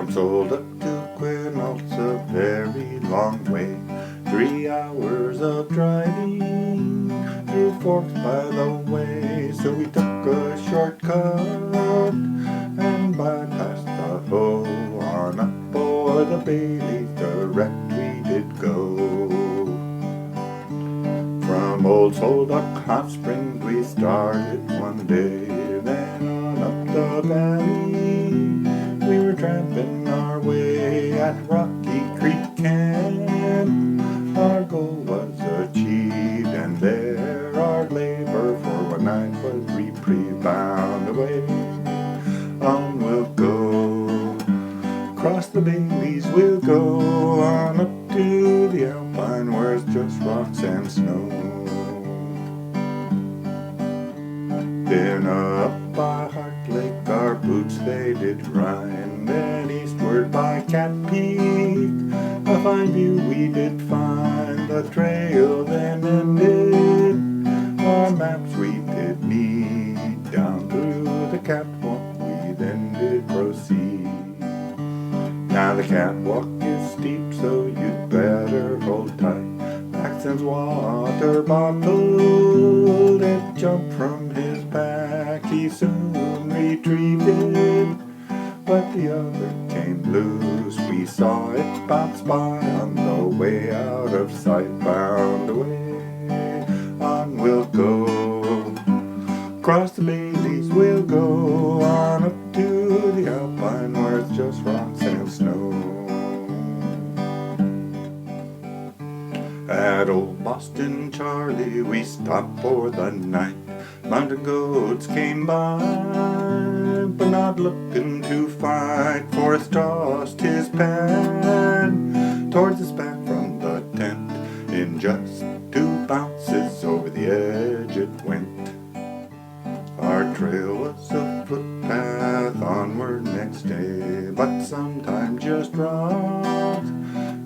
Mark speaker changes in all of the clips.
Speaker 1: From Sol Duc to Quinault's a very long way. 3 hours of driving through forks by the way. So we took a shortcut and bypassed the Ho on up o'er the Bailey. Direct we did go. From old Sol Duc Hot Springs we started one day. Then on up the valley we were tramping our way. At Rocky Creek Camp our goal was achieved, and there our labor for one night was reprieved. Bound away, on we'll go. Across the Baileys we'll go, on up to the alpine where it's just rocks and snow. Then up by Heart Lake our boots they did grind. Then eastward by Cat Peak a fine view we did find. The trail then ended, our maps we did need. Down through the Catwalk we then did proceed. Now the catwalk is steep, so you'd better hold tight. Paxton's water bottle it jumped from his back. He soon retrieved it, but the other came loose. We saw it bounce by on the way out of sight. Bound away, on we'll go. Across the Baileys we'll go, on up to the alpine where it's just rocks and snow. At old Boston Charlie we stopped for the night. Mountain goats came by, but not looking to fight. Forrest tossed his pan towards us back from the tent. In just 2 bounces over the edge it went. Our trail was a footpath onward next day, but sometimes just rocks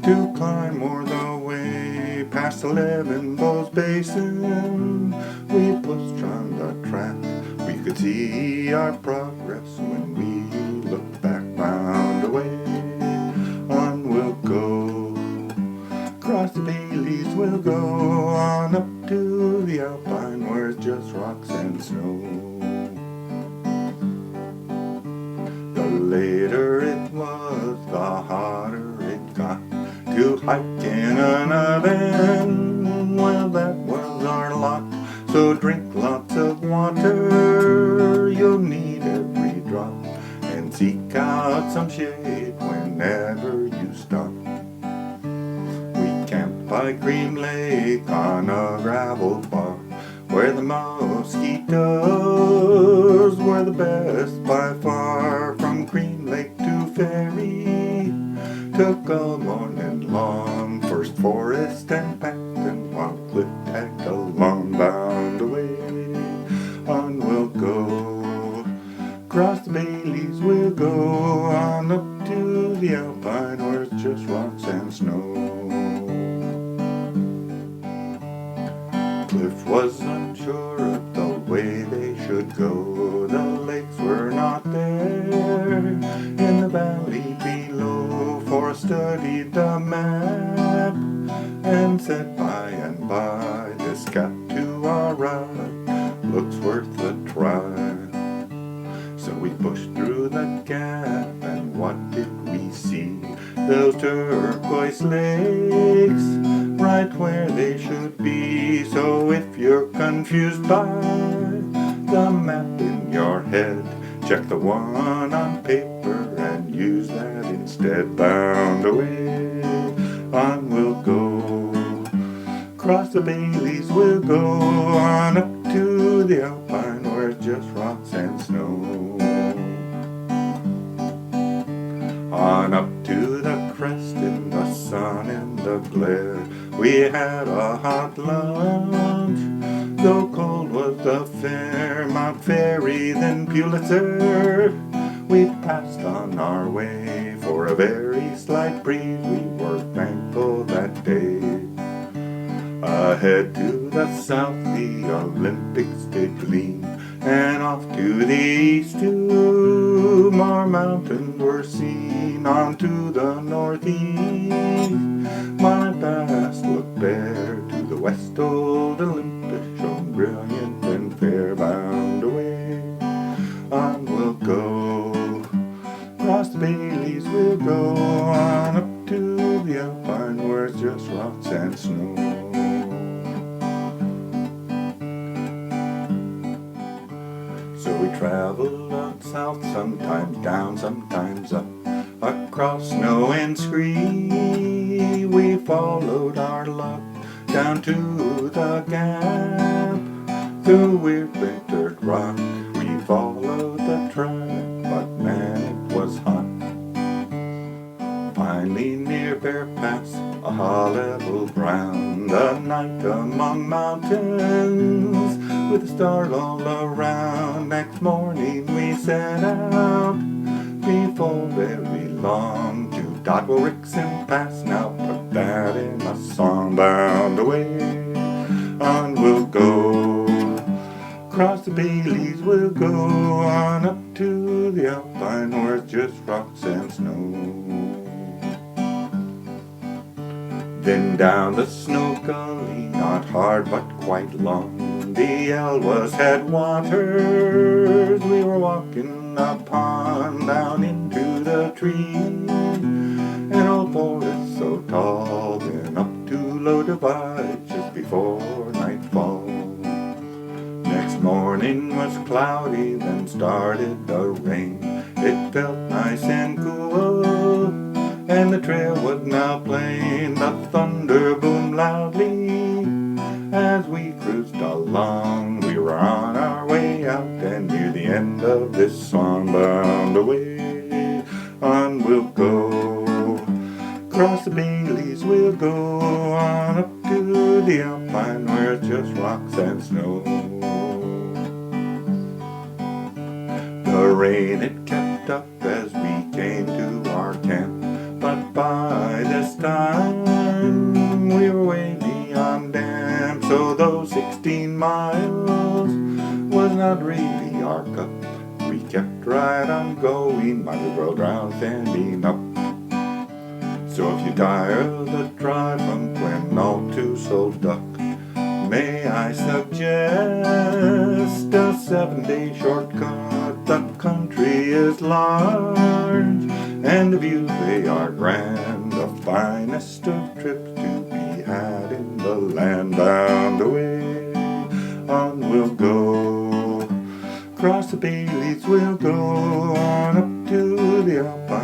Speaker 1: to climb o'er the way. Past 11 Bowes Basin we pushed on the track. We could see our progress when we looked back. Bound away, on we'll go. Across the Baileys we'll go, on up to the alpine where it's just rocks and snow. The later it was, the harder it got to hike in an oven. Well, that was our lot. So drink lots of water, you'll need every drop, and seek out some shade whenever you stop. We camped by Green Lake on a gravel bar, where the mosquitoes were the best by far. From Green Lake to Ferry took all morning long. First Forest and Paxton while Cliff tagged along. Bound away, on we'll go. Across the Baileys we'll go, on up to the alpine where it's just rocks and snow. Cliff was unsure of the way they should go. The lakes were not there in the valley below. Forrest studied the map and said by and by, this gap to our right looks worth a try. So we pushed through the gap, and what did we see? Those turquoise lakes, right where they should be. So if you're confused by the map in your head, check the one on paper and use that instead. Bound away, on we'll go. Across the Baileys we'll go, on up to the alpine where it's just rocks and snow. On up to the crest in the sun and the glare, we had a hot lunch, though cold was the fare. Mount Ferry then Pulitzer we passed on our way. For a very slight breeze we were thankful that day. Ahead to the south the Olympics did gleam, and off to the east to 2 more mountains were seen on to the northeast. My past looked bare to the west, old Olympus shone brilliant and fair, bound away. On we'll go, across the Baileys we'll go, on up to the alpine where it's just rocks and snow. So we traveled on south, sometimes down, sometimes up, across snow and scree. We followed our luck down to the gap, through weird wintered rock. We followed the track, but man, it was hot. Finally near Bear Pass, a level ground, a night among mountains, with the stars all around. Next morning we set out, before very long, to Catwalk Pass. Now put that in a song, bound away. On we'll go, across the Baileys we'll go, on up to the alpine where it's just rocks and snow. Then down the snow gully, not hard but quite long, the Elwha's headwaters. We were walking a pond down into the trees, an old forest so tall, then up to low divides just before nightfall. Next morning was cloudy, then started the rain. It felt nice and cool, and the trail was now plain. The thunder boomed loudly as we cruised along. We were on our way out and near the end of this song, bound away. On we'll go, across the Baileys we'll go, on up to the alpine where it's just rocks and snow. The rain it kept up as we came to our camp, but by this time we were way beyond dam. So those 16 miles was not really our cup. We kept right on going, might as well drown standing up. So if you tire of the drive from Quinault to Sol Duc, may I suggest a 7-day shortcut. The country is large and the views they are grand, the finest of trips to be had in the land. Bound away, on we'll go, across the Baileys we'll go, on up to the alpine